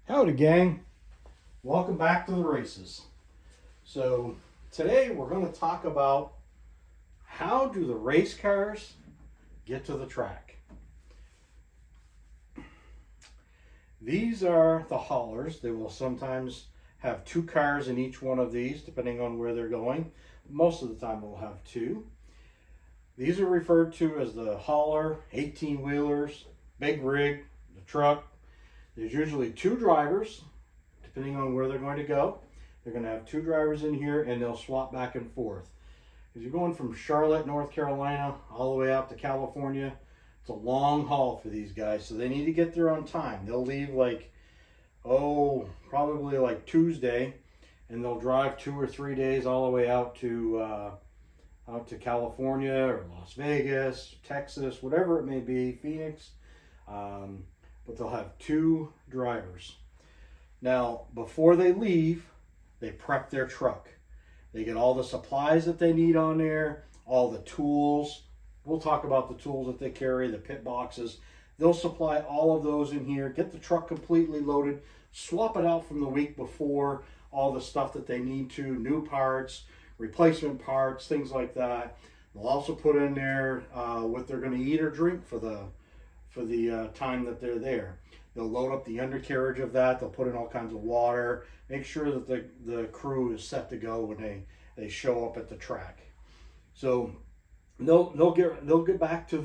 Howdy gang, welcome back to the races. So today we're going to talk about how do the race cars get to the track. These are the haulers. They will sometimes have two cars in each one of these depending on where they're going. Most of the time we'll have two. These are referred to as the hauler, 18 wheelers, big rig, the truck. There's usually two drivers depending on where they're going to go. They're going to have two drivers in here and they'll swap back and forth. If you're going from Charlotte, North Carolina, all the way out to California, it's a long haul for these guys, so they need to get there on time. They'll leave probably like Tuesday, and they'll drive 2 or 3 days all the way out to California or Las Vegas, Texas, whatever it may be, Phoenix. But they'll have two drivers. Now, before they leave, they prep their truck. They get all the supplies that they need on there, all the tools. We'll talk about the tools that they carry, the pit boxes. They'll supply all of those in here, get the truck completely loaded, swap it out from the week before, all the stuff that they need to, new parts, replacement parts, things like that. They'll also put in there what they're going to eat or drink for the time that they're there. They'll load up the undercarriage of that. They'll put in all kinds of water. Make sure that the crew is set to go when they show up at the track. So they'll get back to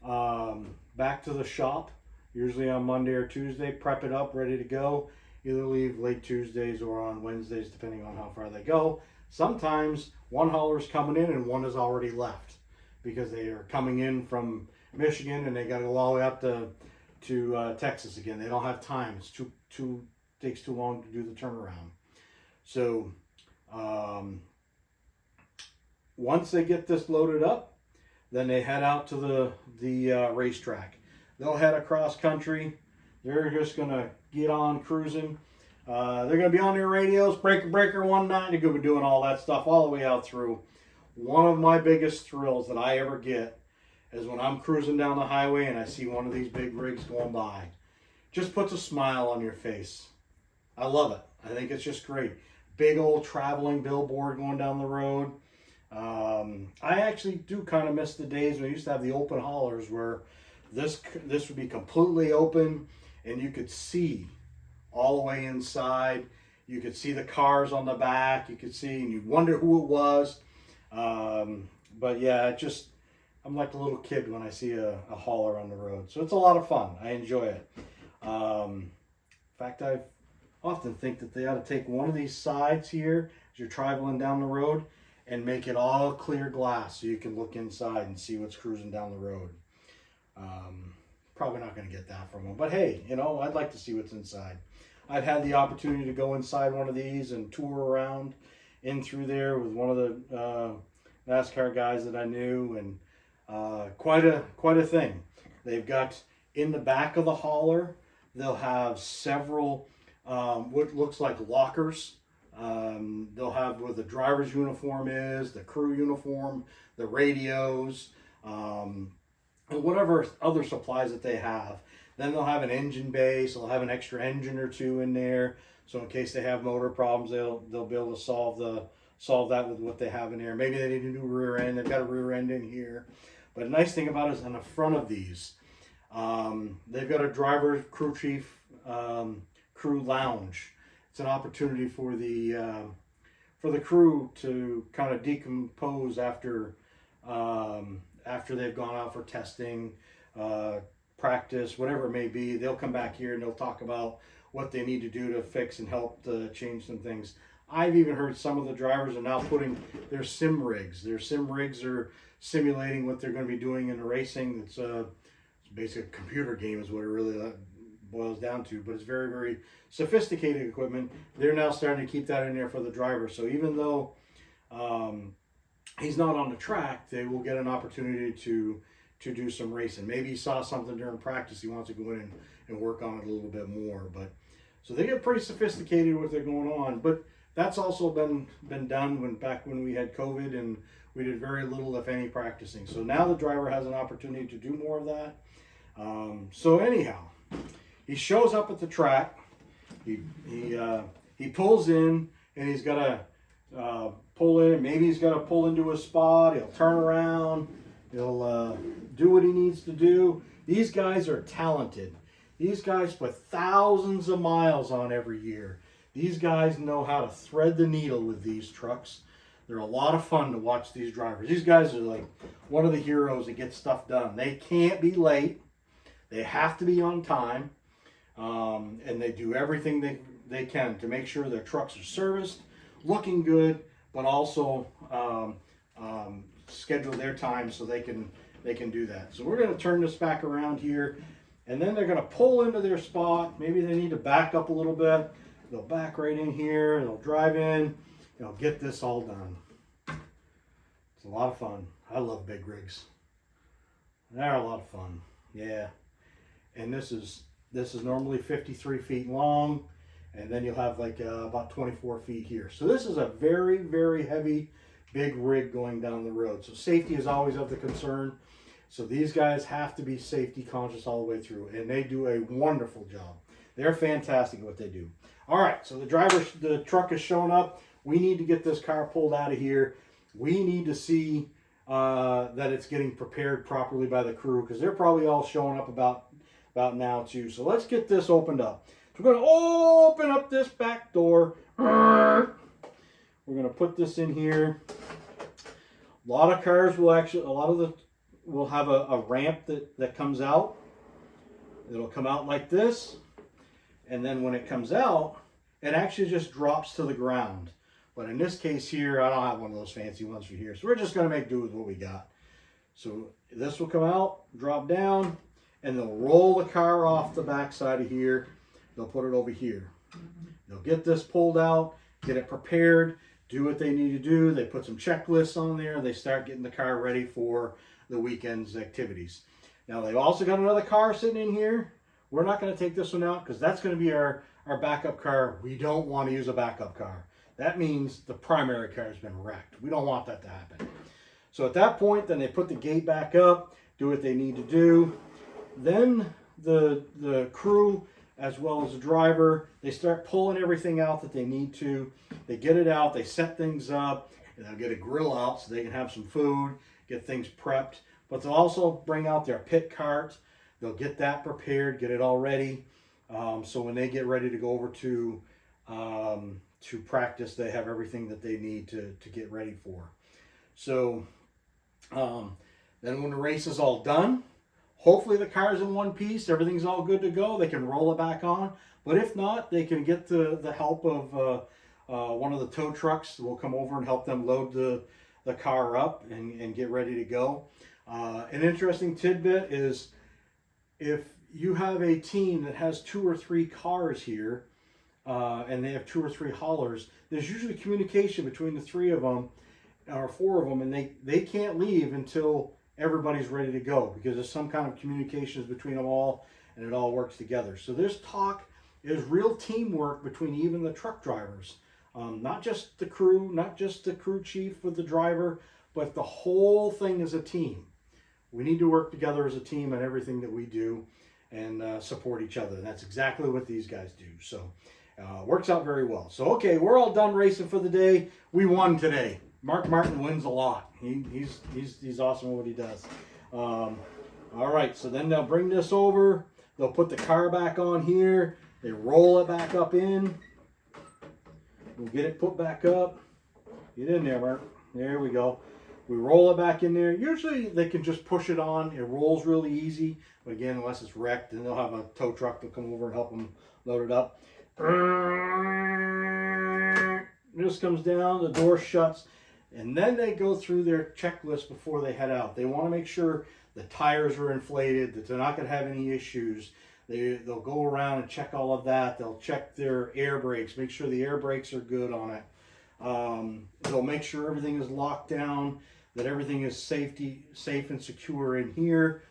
the shop usually on Monday or Tuesday. Prep it up, ready to go. Either leave late Tuesdays or on Wednesdays, depending on how far they go. Sometimes one hauler is coming in and one has already left because they are coming in from Michigan and they got to go all the way up to Texas again. They don't have time. It's takes too long to do the turnaround. So once they get this loaded up, then they head out to the racetrack. They'll head across country. They're just gonna get on cruising. They're gonna be on their radios, breaker 190. They're gonna be doing all that stuff all the way out through. One of my biggest thrills that I ever get is when I'm cruising down the highway and I see one of these big rigs going by. Just puts a smile on your face. I love it. I think it's just great. Big old traveling billboard going down the road. I actually do kind of miss the days when we used to have the open haulers where this would be completely open and you could see all the way inside. You could see the cars on the back. You could see and you'd wonder who it was. But yeah, I'm like a little kid when I see a hauler on the road. So it's a lot of fun. I enjoy it. In fact, I often think that they ought to take one of these sides here as you're traveling down the road and make it all clear glass so you can look inside and see what's cruising down the road. Probably not going to get that from them. But hey, I'd like to see what's inside. I've had the opportunity to go inside one of these and tour around in through there with one of the NASCAR guys that I knew, and quite a thing. They've got in the back of the hauler, they'll have several what looks like lockers. They'll have where the driver's uniform is, the crew uniform, the radios, and whatever other supplies that they have. Then they'll have an engine bay, so they'll have an extra engine or two in there. So in case they have motor problems, they'll be able to solve that with what they have in there. Maybe they need a new rear end. They've got a rear end in here. But the nice thing about it is on the front of these, they've got a driver, crew chief, crew lounge. It's an opportunity for the crew to kind of decompose after they've gone out for testing, practice, whatever it may be. They'll come back here and they'll talk about what they need to do to fix and help to change some things. I've even heard some of the drivers are now putting their sim rigs. Their sim rigs are simulating what they're going to be doing in the racing. It's basically a computer game is what it really boils down to. But it's very, very sophisticated equipment. They're now starting to keep that in there for the driver. So even though he's not on the track, they will get an opportunity to do some racing. Maybe he saw something during practice. He wants to go in and work on it a little bit more. But so they get pretty sophisticated with what's going on. But that's also been done back when we had COVID and we did very little, if any, practicing. So now the driver has an opportunity to do more of that. So anyhow, he shows up at the track. He pulls in, and he's got to pull in. Maybe he's got to pull into a spot. He'll turn around. He'll do what he needs to do. These guys are talented. These guys put thousands of miles on every year. These guys know how to thread the needle with these trucks. They're a lot of fun to watch these drivers. These guys are like one of the heroes that get stuff done. They can't be late. They have to be on time. And they do everything they can to make sure their trucks are serviced, looking good, but also schedule their time so they can do that. So we're going to turn this back around here, and then they're going to pull into their spot. Maybe they need to back up a little bit. They'll back right in here. They'll drive in. They'll get this all done. It's a lot of fun. I love big rigs. They're a lot of fun. Yeah. And this is normally 53 feet long, and then you'll have like about 24 feet here. So this is a very, very heavy, big rig going down the road. So safety is always of the concern. So these guys have to be safety conscious all the way through, and they do a wonderful job. They're fantastic at what they do. All right, so the truck is showing up. We need to get this car pulled out of here. We need to see that it's getting prepared properly by the crew, because they're probably all showing up about now too. So let's get this opened up. So we're going to open up this back door. We're going to put this in here. A lot of cars will have a ramp that comes out. It'll come out like this, and then when it comes out, it actually just drops to the ground. But in this case here, I don't have one of those fancy ones for here, so we're just going to make do with what we got. So this will come out, drop down, and they'll roll the car off the back side of here. They'll put it over here. They'll get this pulled out, get it prepared, do what they need to do. They put some checklists on there. They start getting the car ready for the weekend's activities. Now they've also got another car sitting in here. We're not going to take this one out because that's going to be our backup car. We don't want to use a backup car. That means the primary car has been wrecked. We don't want that to happen. So at that point, then they put the gate back up, do what they need to do. Then the crew, as well as the driver, they start pulling everything out that they need to. They get it out, they set things up, and they'll get a grill out so they can have some food, get things prepped. But they'll also bring out their pit cart. They'll get that prepared, get it all ready. So when they get ready to go over to practice, they have everything that they need to get ready for. So then when the race is all done, hopefully the car's in one piece, everything's all good to go, they can roll it back on. But if not, they can get the help of one of the tow trucks that will come over and help them load the car up and get ready to go. An interesting tidbit is if you have a team that has 2 or 3 cars here, and they have 2 or 3 haulers, there's usually communication between the 3 of them or 4 of them, and they can't leave until everybody's ready to go, because there's some kind of communications between them all, and it all works together. So this talk is real teamwork between even the truck drivers, not just the crew, not just the crew chief with the driver, but the whole thing is a team. We need to work together as a team in everything that we do and support each other. And that's exactly what these guys do. So works out very well. So, okay, we're all done racing for the day. We won today. Mark Martin wins a lot. He's awesome at what he does. All right, so then they'll bring this over. They'll put the car back on here. They roll it back up in. We'll get it put back up. Get in there, Mark. There we go. We roll it back in there. Usually they can just push it on. It rolls really easy. But again, unless it's wrecked, then they'll have a tow truck to come over and help them load it up. This comes down, the door shuts, and then they go through their checklist before they head out. They want to make sure the tires are inflated, that they're not going to have any issues. They'll go around and check all of that. They'll check their air brakes, make sure the air brakes are good on it. They'll make sure everything is locked down, that everything is safe and secure in here.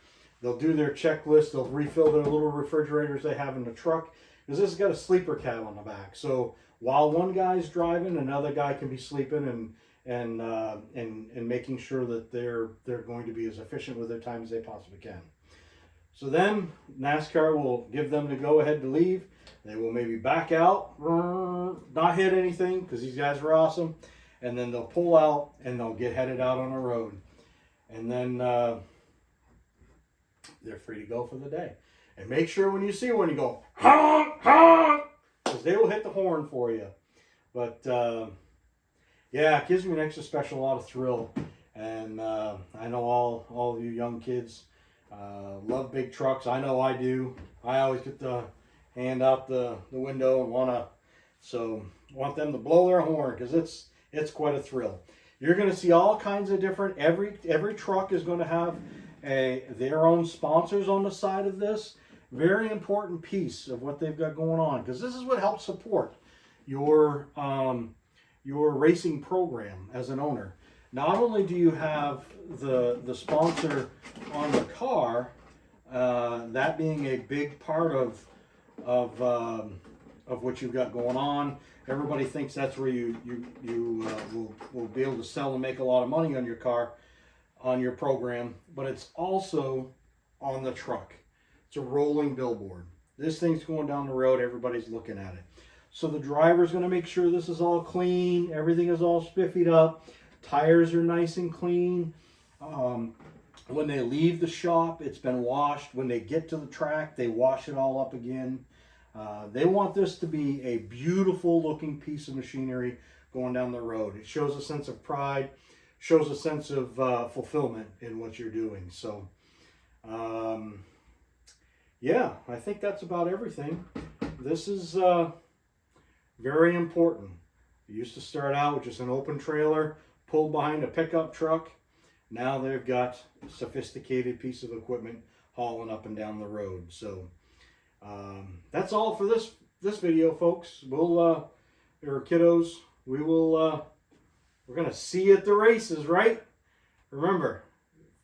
They'll do their checklist. They'll refill their little refrigerators they have in the truck, because this has got a sleeper cab on the back. So while one guy's driving, another guy can be sleeping and making sure that they're going to be as efficient with their time as they possibly can. So then NASCAR will give them the go ahead to leave. They will maybe back out, not hit anything because these guys are awesome, and then they'll pull out and they'll get headed out on the road, and then they're free to go for the day. And make sure when you see one, you go honk honk, because they will hit the horn for you. But yeah, it gives me an extra special lot of thrill, and I know all of you young kids love big trucks. I know I do. I always get the hand out the window and want them to blow their horn, because it's quite a thrill. You're going to see all kinds of different, every truck is going to have their own sponsors on the side of this. Very important piece of what they've got going on, because this is what helps support your racing program as an owner. Not only do you have the sponsor on the car, that being a big part of what you've got going on. Everybody thinks that's where you will be able to sell and make a lot of money on your car, on your program, but it's also on the truck. It's a rolling billboard. This thing's going down the road, everybody's looking at it. So the driver's going to make sure this is all clean, everything is all spiffied up, tires are nice and clean. When they leave the shop, it's been washed. When they get to the track, they wash it all up again. They want this to be a beautiful looking piece of machinery going down the road. It shows a sense of pride, shows a sense of fulfillment in what you're doing. So, yeah, I think that's about everything. This is very important. It used to start out with just an open trailer pulled behind a pickup truck. Now they've got a sophisticated piece of equipment hauling up and down the road. So that's all for this video, folks. We'll kiddos, we're gonna see you at the races, right? Remember,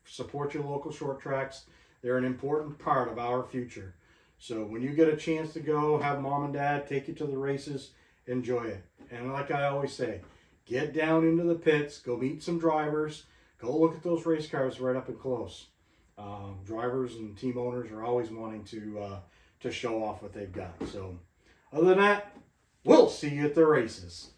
support your local short tracks. They're an important part of our future. So when you get a chance to go, have mom and dad take you to the races, enjoy it. And like I always say, get down into the pits, go meet some drivers, go look at those race cars right up and close. Drivers and team owners are always wanting to show off what they've got. So other than that, we'll see you at the races.